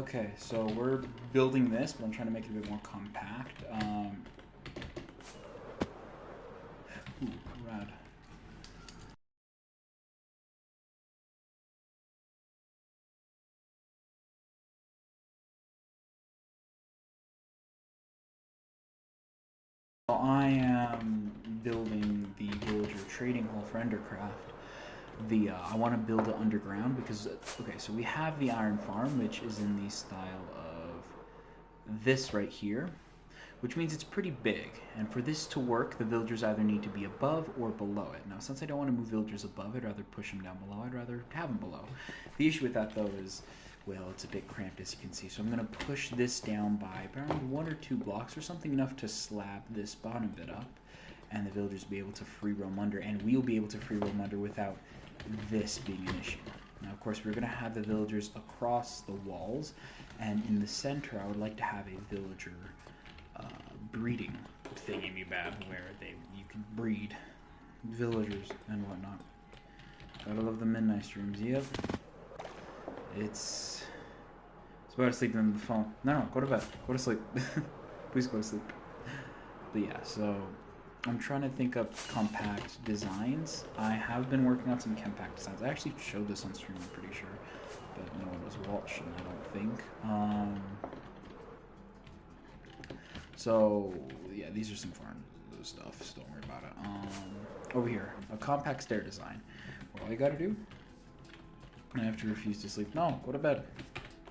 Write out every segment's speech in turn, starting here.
Okay, so we're building this, but I'm trying to make it a bit more compact. Ooh, rad. So I am building the villager trading hall for Endercraft. I want to build it underground because okay, so we have the iron farm, which is in the style of this right here, which means it's pretty big. And for this to work, the villagers either need to be above or below it. Now, since I don't want to move villagers above, I'd rather push them down below. I'd rather have them below. The issue with that, though, is, well, it's a bit cramped, as you can see. So I'm going to push this down by around 1 or 2 blocks or something, enough to slab this bottom bit up. And the villagers will be able to free roam under, and we'll be able to free roam under without this being an issue. Now, of course, we're going to have the villagers across the walls, and in the center, I would like to have a villager breeding thingy-me-bab where you can breed villagers and whatnot. Gotta love the midnight streams. Yep. It's better to sleep than the phone. No, go to bed. Go to sleep. Please go to sleep. But yeah, so I'm trying to think of compact designs. I have been working on some compact designs. I actually showed this on stream, I'm pretty sure, but no one was watching, I don't think. So yeah, these are some farm stuff, so don't worry about it. Over here, a compact stair design. What all you gotta do, I have to refuse to sleep. No, go to bed.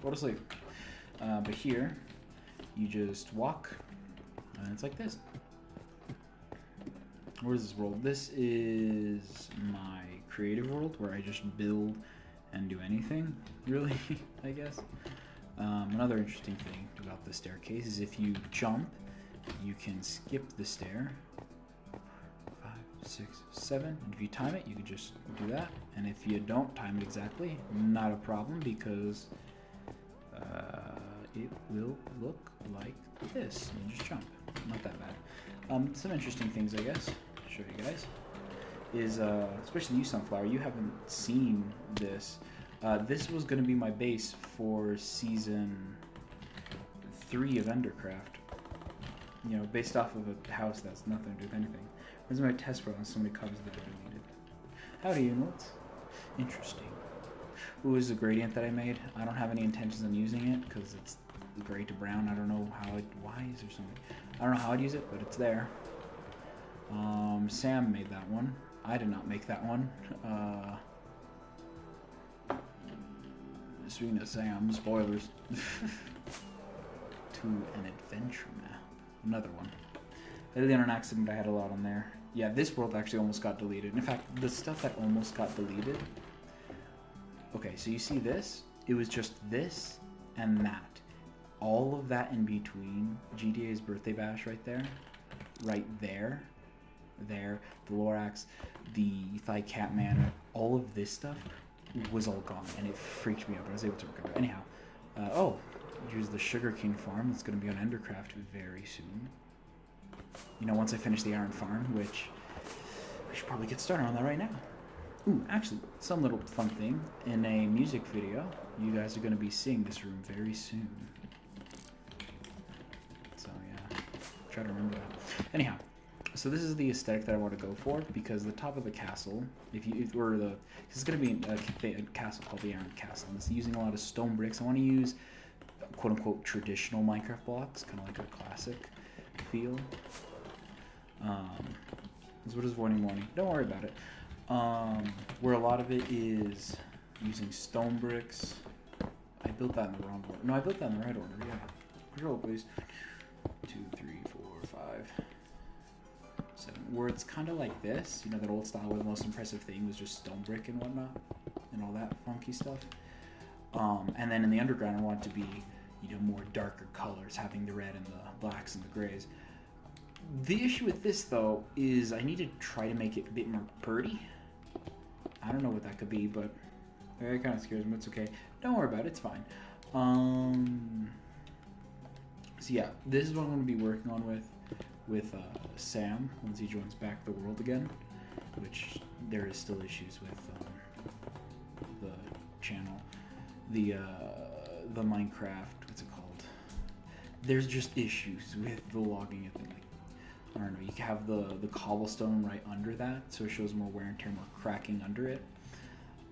Go to sleep. But here, you just walk, and it's like this. Where is this world? This is my creative world, where I just build and do anything, really, I guess. Another interesting thing about the staircase is if you jump, you can skip the stair. 5, 6, 7, and if you time it, you can just do that. And if you don't time it exactly, not a problem, because it will look like this. You just jump. Not that bad. Some interesting things, I guess, to show you guys, is especially you, Sunflower, you haven't seen this. This was going to be my base for season 3 of Endercraft. You know, based off of a house that's nothing to do with anything. This is my test world, and so many copies that are deleted. How do you know it? Interesting. Ooh, this is a gradient that I made. I don't have any intentions on using it because it's gray to brown. I don't know how it. Why is there something? I don't know how I'd use it, but it's there. Sam made that one. I did not make that one. Speaking of Sam, spoilers. To an adventure map. Another one. I did it on an accident. I had a lot on there. Yeah, this world actually almost got deleted. In fact, the stuff that almost got deleted. Okay, so you see this? It was just this and that. All of that in between. GTA's birthday bash right there. Right there. There. The Lorax. The Thigh Cat Manor. All of this stuff was all gone, and it freaked me out, but I was able to recover. Anyhow, here's the sugarcane farm. It's going to be on Endercraft very soon. You know, once I finish the iron farm, which I should probably get started on that right now. Ooh, actually, some little fun thing. In a music video, you guys are going to be seeing this room very soon. So, yeah, try to remember that. Anyhow, so this is the aesthetic that I want to go for, because the top of the castle, it's going to be a castle called the Iron Castle, and it's using a lot of stone bricks. I want to use quote-unquote traditional Minecraft blocks, kind of like a classic feel. What is warning? Don't worry about it. Where a lot of it is using stone bricks. I built that in the wrong order. No, I built that in the right order, yeah. Control, please. 2, 3, 4, 5, 7. Where it's kind of like this, you know, that old style where the most impressive thing was just stone brick and whatnot, and all that funky stuff. And then in the underground, I want it to be, you know, more darker colors, having the red and the blacks and the grays. The issue with this, though, is I need to try to make it a bit more purdy. I don't know what that could be, but it kind of scares me. It's okay. Don't worry about it. It's fine. So yeah, this is what I'm going to be working on with Sam once he joins back the world again, which there is still issues with the channel. the Minecraft, what's it called? There's just issues with the logging at the, like, I don't know, you can have the cobblestone right under that, so it shows more wear and tear, more cracking under it.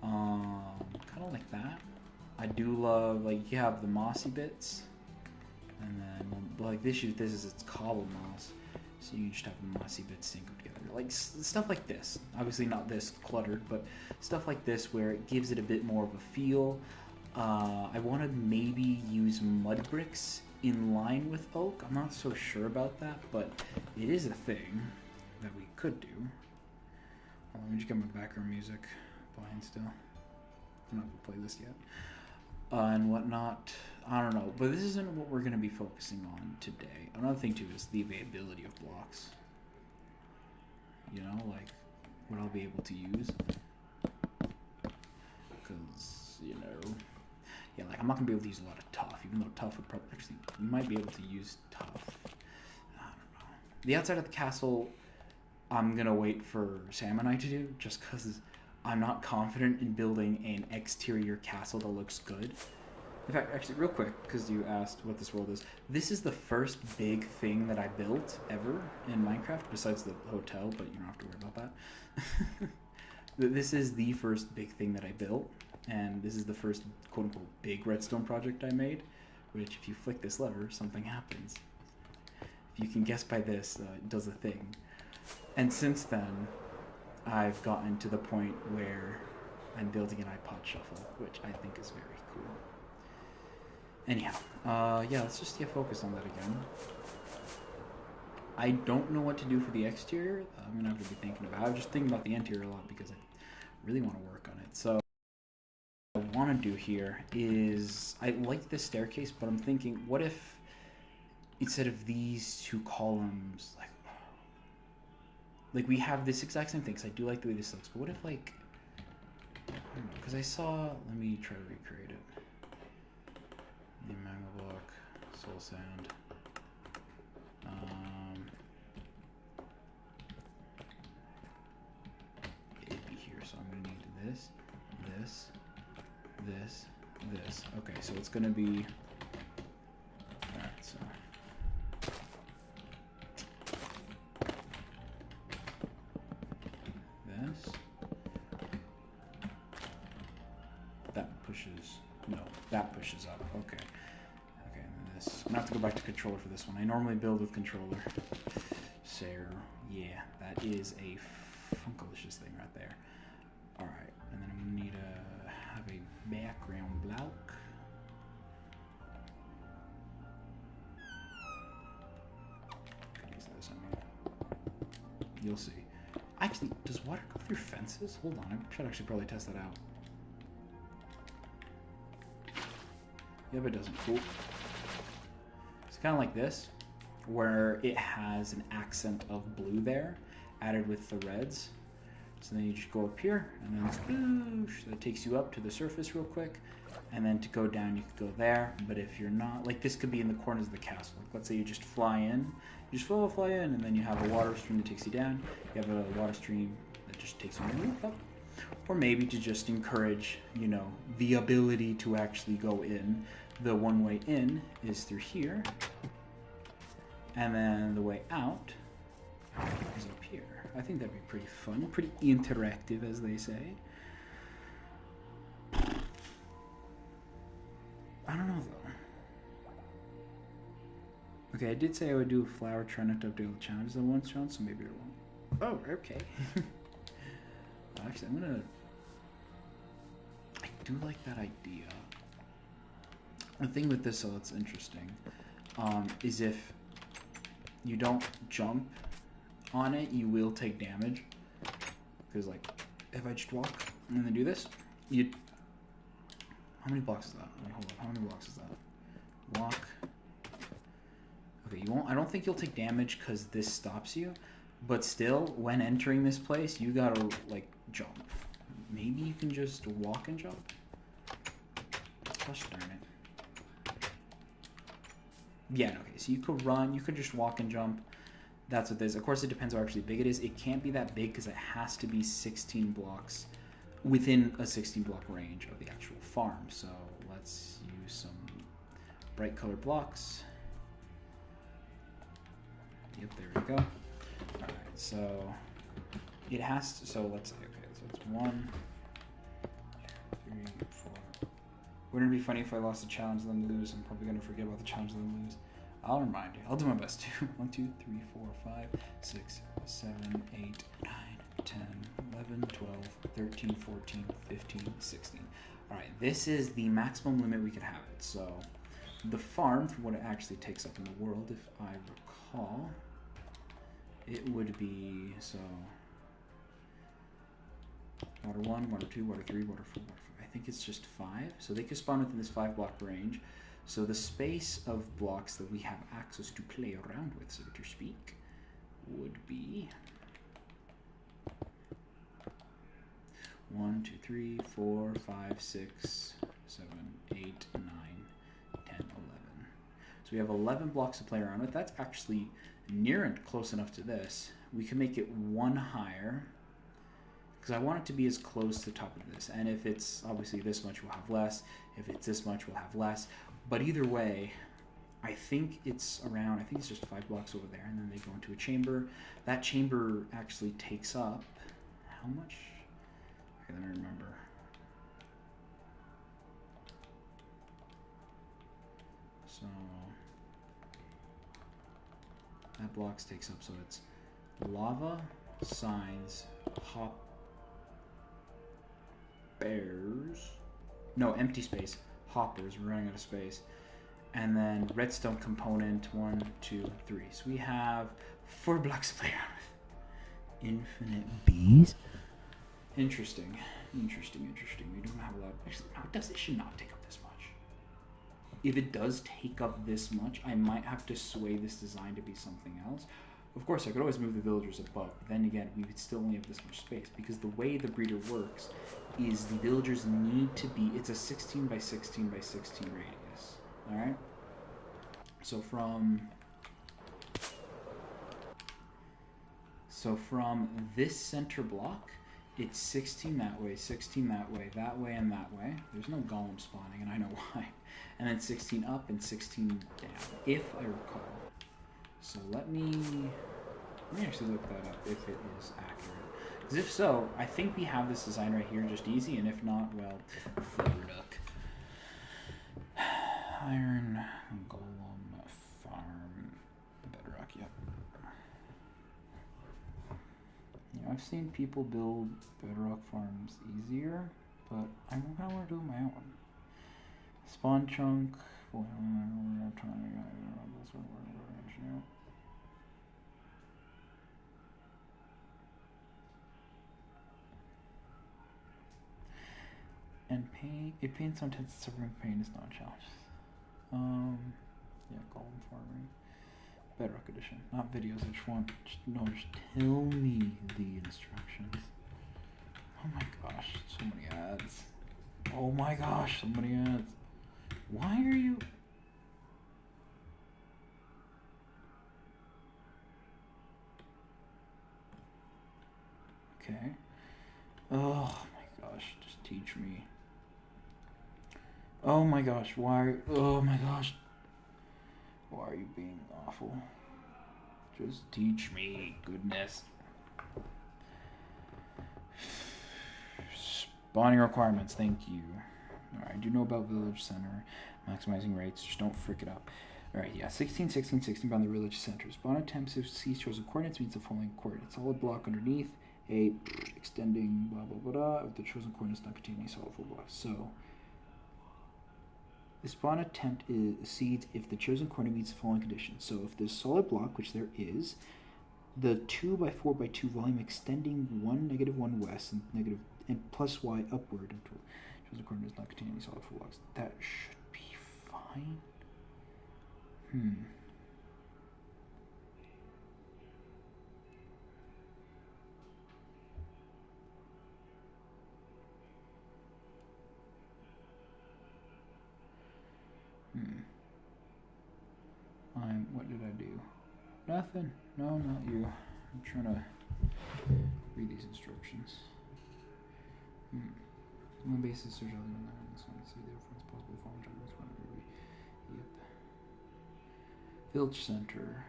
Kind of like that. I do love, like, you have the mossy bits, and then, like, this is its cobble moss, so you just have the mossy bits synced together. Like, stuff like this. Obviously not this cluttered, but stuff like this where it gives it a bit more of a feel. I want to maybe use mud bricks in line with oak. I'm not so sure about that, but it is a thing that we could do. Let me just get my background music playing still. I'm not going to play this yet. And whatnot. I don't know, but this isn't what we're going to be focusing on today. Another thing too is the availability of blocks. You know, like what I'll be able to use. Because, you know, yeah, like I'm not going to be able to use a lot of tough, even though tough would probably, actually, we might be able to use tough. I don't know. The outside of the castle, I'm going to wait for Sam and I to do, just because I'm not confident in building an exterior castle that looks good. In fact, actually, real quick, because you asked what this world is, this is the first big thing that I built ever in Minecraft, besides the hotel, but you don't have to worry about that. This is the first big thing that I built, and this is the first quote-unquote big redstone project I made, which if you flick this lever, something happens. If you can guess by this, it does a thing. And since then, I've gotten to the point where I'm building an iPod shuffle, which I think is very cool. Anyhow, yeah, let's just get focused on that again. I don't know what to do for the exterior. I'm going to have to be thinking about it. I was just thinking about the interior a lot because I really want to work on it. So what I want to do here is, I like this staircase, but I'm thinking, what if instead of these two columns, like we have this exact same thing, because I do like the way this looks, but what if, like, I don't know, because I saw, let me try to recreate it. The magma block, soul sand. It'd be here, so I'm gonna need this, this. Okay, so it's gonna be. Alright, so. This. That pushes. No, that pushes up. Okay. Okay, and then this. I'm gonna have to go back to controller for this one. I normally build with controller. So, yeah, that is a funkalicious thing right there. Alright, and then I'm gonna need to have a background block. You'll see. Actually, does water go through fences? Hold on, I should actually probably test that out. Yep, it doesn't. Cool. It's kind of like this, where it has an accent of blue there, added with the reds. So then you just go up here, and then sploosh, that takes you up to the surface real quick. And then to go down, you could go there. But if you're not, like this could be in the corners of the castle. Like let's say you just fly in, you just fly in, and then you have a water stream that takes you down. You have a water stream that just takes you up. Or maybe to just encourage, you know, the ability to actually go in. The one way in is through here. And then the way out is up here. I think that'd be pretty fun, pretty interactive, as they say. I don't know, though. Okay, I did say I would do a flower, try not to update all the challenges at once, John, so maybe I won't. Oh, okay. Actually, I do like that idea. The thing with this, so that's interesting, is if you don't jump on it, you will take damage. Because, like, if I just walk and then do this, you... How many blocks is that? Wait, hold on. How many blocks is that? Walk. Okay, you won't... I don't think you'll take damage because this stops you. But still, when entering this place, you gotta, like, jump. Maybe you can just walk and jump? Gosh darn it. Yeah, okay, so you could run, you could just walk and jump. That's what this is. Of course, it depends how actually big it is. It can't be that big because it has to be 16 blocks within a 16 block range of the actual farm. So let's use some bright colored blocks. Yep, there we go. All right, so it has to, so let's say, okay, so it's 1, 2, 3, 4. Wouldn't it be funny if I lost the challenge and then lose? I'm probably going to forget about the challenge and then lose. I'll remind you. I'll do my best too. 1, 2, 3, 4, 5, 6, 7, 8, 9, 10, 11, 12, 13, 14, 15, 16. All right, this is the maximum limit we could have it. So the farm, for what it actually takes up in the world, if I recall, it would be, so water 1, water 2, water 3, water 4, water 5. I think it's just 5. So they could spawn within this 5 block range. So the space of blocks that we have access to play around with, so to speak, would be 1, 2, 3, 4, 5, 6, 7, 8, 9, 10, 11. So we have 11 blocks to play around with. That's actually near and close enough to this. We can make it 1 higher, because I want it to be as close to the top of this. And if it's obviously this much, we'll have less. If it's this much, we'll have less. But either way, I think it's around, I think it's just 5 blocks over there, and then they go into a chamber. That chamber actually takes up, how much? Okay, let me remember. So, that blocks takes up, so it's lava, signs, hop, bears, no, empty space, hoppers, we're running out of space, and then redstone component, 1, 2, 3. So we have 4 blocks to play around with. Infinite bees. Interesting. We don't have a lot. Actually, no, it should not take up this much. If it does take up this much, I might have to sway this design to be something else. Of course, I could always move the villagers above, but then again, we would still only have this much space, because the way the breeder works is the villagers need to be, it's a 16 by 16 by 16 radius, alright? So from this center block, it's 16 that way, 16 that way, and that way. There's no golem spawning, and I know why. And then 16 up and 16 down, if I recall. So let me actually look that up if it is accurate. Because if so, I think we have this design right here just easy, and if not, well, duck. Iron golem farm bedrock, yep. Yeah, I've seen people build bedrock farms easier, but I don't know where to do my own. Spawn chunk. Well, we're trying to and paint. It paints on tents suffering pain is not a challenge. Yeah, golden farming. Bedrock edition, not videos. I just want just tell me the instructions. Oh my gosh, so many ads. Oh my gosh, so many ads. Why are you? Okay. Oh my gosh, just teach me. Oh my gosh, why? Oh my gosh. Why are you being awful? Just teach me, goodness. Spawning requirements, thank you. Alright, do know about village center. Maximizing rates, just don't frick it up. Alright, yeah, 16, 16, 16 around the village center. Spawn attempts if C chosen coordinates means the following coordinates. Solid block underneath, a extending blah blah blah. If the chosen coordinates not contain any solid full blocks. So the spawn attempt succeeds if the chosen coordinate meets the following conditions. So if there's solid block, which there is, the 2 by 4 by 2 volume extending 1, -1 west and plus y upward until chosen coordinate does not contain any solid full blocks. That should be fine. What did I do? Nothing. No, not you. I'm trying to read these instructions. On basis, search all the this one to see therefore it's possible to follow genres one movie. Yep. Village Center.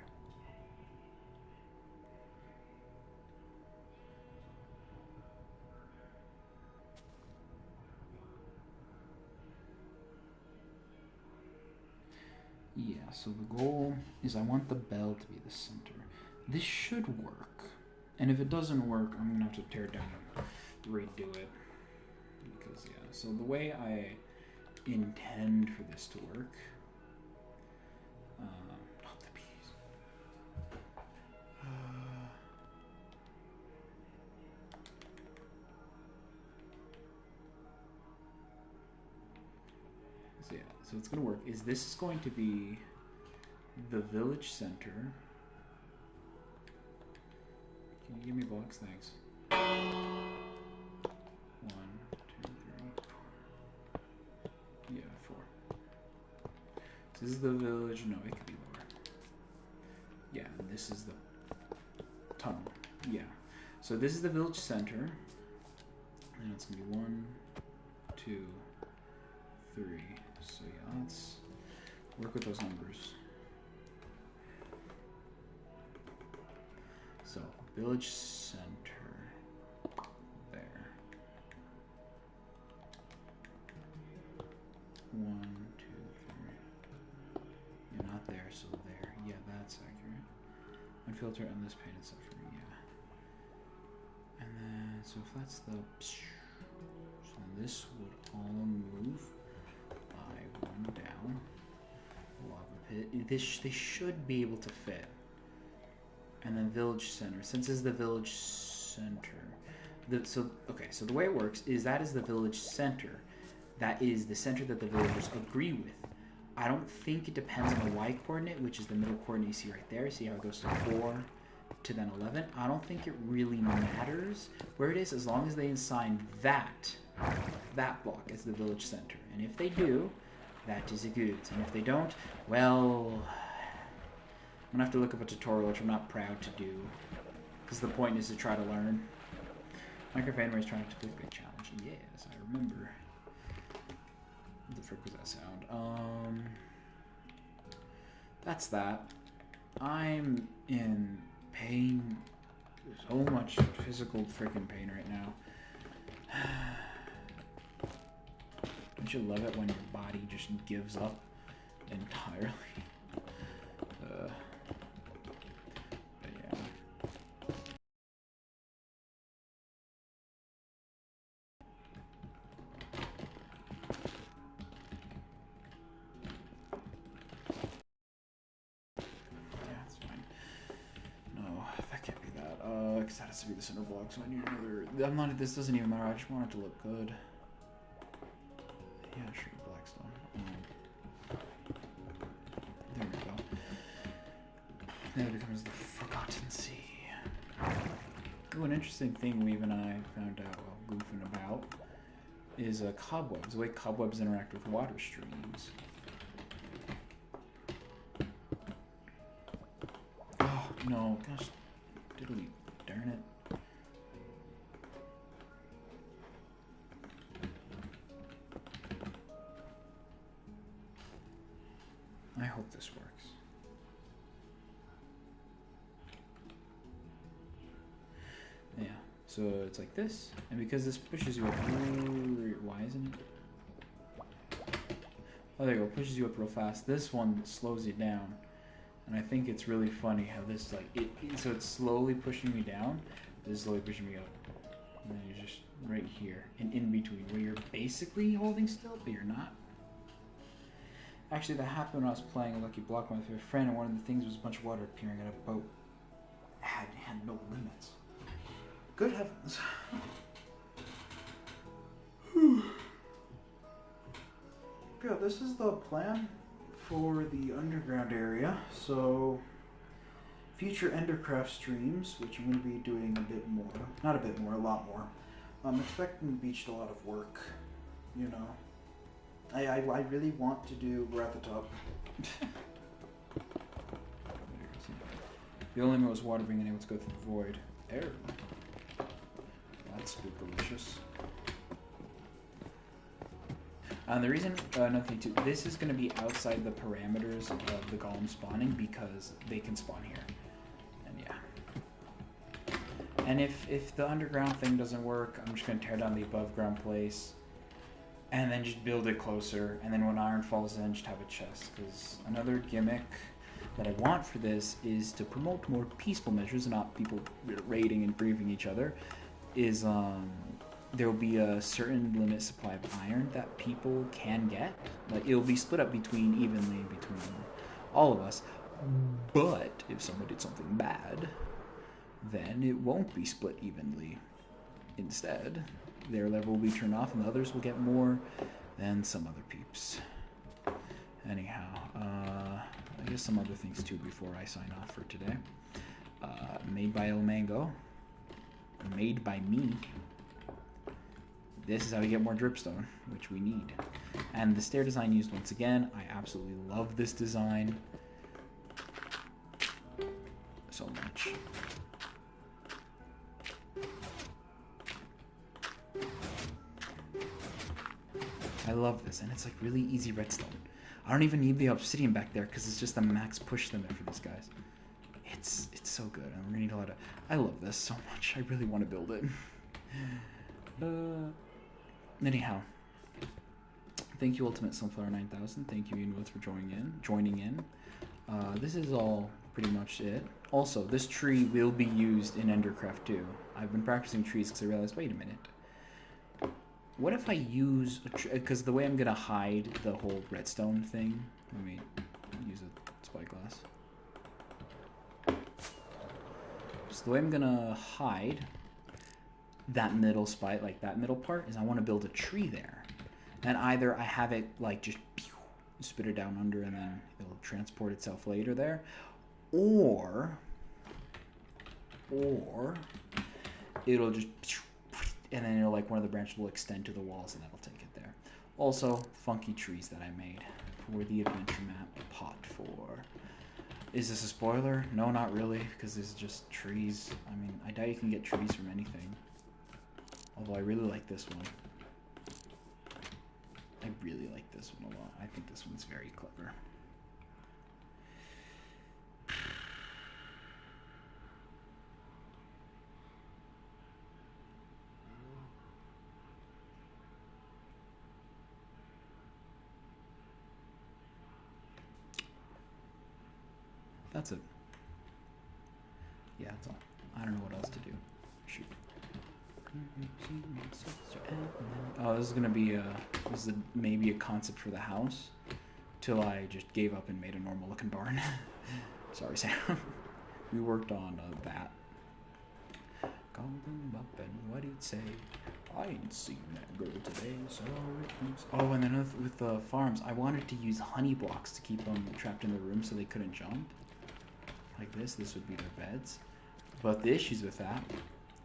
Yeah, so the goal is I want the bell to be the center. This should work. And if it doesn't work, I'm going to have to tear it down and redo it. Because, yeah, so the way I intend for this to work... not the bees. So, yeah, so it's going to work. Is this is going to be the village center. Can you give me blocks? Thanks. 1, 2, 3, 4. Yeah, 4. So this is the village. No, it could be lower. Yeah, and this is the tunnel. Yeah. So this is the village center. And it's going to be 1, 2, 3. So yeah, let's work with those numbers. So, village center, there. 1, 2, 3. You're not there, so there. Yeah, that's accurate. Unfilter on this painted suffering, yeah. And then, so if that's the... So this would all move by 1 down. Lava pit. They should be able to fit. And then village center. Since this is the village center. So the way it works is that is the village center. That is the center that the villagers agree with. I don't think it depends on the y coordinate, which is the middle coordinate you see right there. See how it goes to 4 to then 11? I don't think it really matters where it is as long as they assign that block as the village center. And if they do, that is a good. And if they don't, well... I'm going to have to look up a tutorial, which I'm not proud to do. Because the point is to try to learn. Minecraft is trying to complete a challenge. Yes, I remember. What the frick was that sound? That's that. I'm in pain. So much physical freaking pain right now. Don't you love it when your body just gives up entirely? That has to be the center block, so I need another. This doesn't even matter. I just want it to look good. Yeah, sure, Blackstone. There we go. Then it becomes the Forgotten Sea. Ooh, an interesting thing Weave and I found out while goofing about is cobwebs. The way cobwebs interact with water streams. Oh no, gosh, diddly. Darn it. I hope this works. Yeah, so it's like this, and because this pushes you up, why isn't it? Oh, there you go, pushes you up real fast. This one slows you down. And I think it's really funny how this, like, so it's slowly pushing me down, this is slowly pushing me up. And then you're just right here, and in between, where you're basically holding still, but you're not. Actually, that happened when I was playing Lucky Block with my favorite friend, and one of the things was a bunch of water appearing at a boat. Had no limits. Good heavens. Yeah, this is the plan for the underground area. So future Endercraft streams, which I'm going to be doing a bit more, not a bit more, a lot more. I'm expecting the beach to a lot of work, you know. I really want to do, we're at the top. The only limit was water being able to go through the void. There. That's good, delicious. The reason, another thing too, this is going to be outside the parameters of the golem spawning because they can spawn here. And yeah. And if the underground thing doesn't work, I'm just going to tear down the above ground place and then just build it closer. And then when iron falls in, just have a chest. Because another gimmick that I want for this is to promote more peaceful measures and not people raiding and grieving each other. Is there will be a certain limit supply of iron that people can get. Like, it'll be split up evenly between all of us. But if someone did something bad, then it won't be split evenly. Instead, their level will be turned off and the others will get more than some other peeps. Anyhow, I guess some other things too before I sign off for today. Made by El Mango. Made by me. This is how we get more dripstone, which we need. And the stair design used once again. I absolutely love this design so much. I love this, and it's like really easy redstone. I don't even need the obsidian back there because it's just a max push limit for these guys. It's so good. I'm gonna need a lot of. I love this so much. I really want to build it. Anyhow, thank you, Ultimate Sunflower 9000. Thank you, Ian for joining in. This is all pretty much it. Also, this tree will be used in Endercraft too. I've been practicing trees because I realized, wait a minute. What if I use a tree? Because the way I'm gonna hide the whole redstone thing. Let me use a spyglass. So the way I'm gonna hide that middle spot, like that middle part, is I want to build a tree there. And either I have it like just spit it down under and then it'll transport itself later there, or it'll just and then it'll like one of the branches will extend to the walls and that'll take it there. Also, funky trees that I made for the adventure map pot for. Is this a spoiler? No, not really, because this is just trees. I mean, I doubt you can get trees from anything. Although I really like this one. I really like this one a lot. I think this one's very clever. That's it. Yeah, that's all. I don't know what else to do. Shoot. Oh, this is gonna be maybe a concept for the house, till I just gave up and made a normal looking barn. Sorry, Sam. We worked on that. Called him up and what he'd say. I ain't seen that girl today, so it moves. Oh, and then with the farms, I wanted to use honey blocks to keep them trapped in the room so they couldn't jump. Like this would be their beds. But the issues with that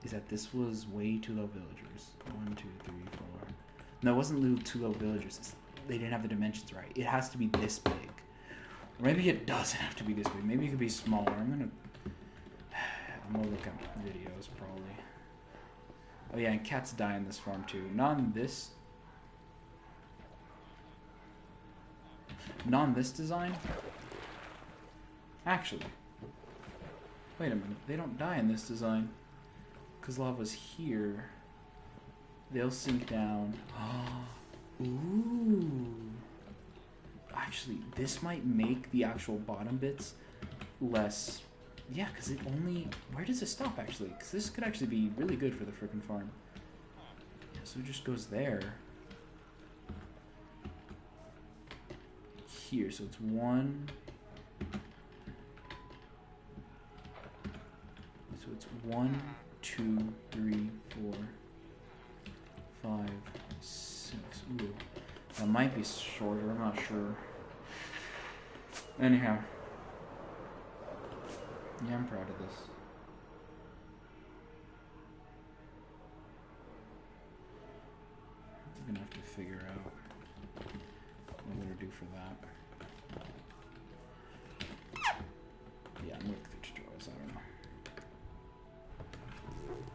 is that this was way too low villagers. 1, 2, 3, 4. No, it wasn't too low villagers. They didn't have the dimensions right. It has to be this big. Or maybe it doesn't have to be this big. Maybe it could be smaller. I'm gonna look at videos probably. Oh yeah, and cats die in this farm too. Not in this design. Actually, wait a minute. They don't die in this design. Because lava's here. They'll sink down. Ooh. Actually, this might make the actual bottom bits less. Yeah, because it only. Where does it stop actually? Because this could actually be really good for the frickin' farm. Yeah, so it just goes there. Here, so it's 1. So it's 1, 2, 3, 4, 5, 6. Ooh. That might be shorter, I'm not sure. Anyhow. Yeah, I'm proud of this. I'm gonna have to figure out what I'm gonna do for that. Yeah, I'm gonna look at the tutorials, I don't know.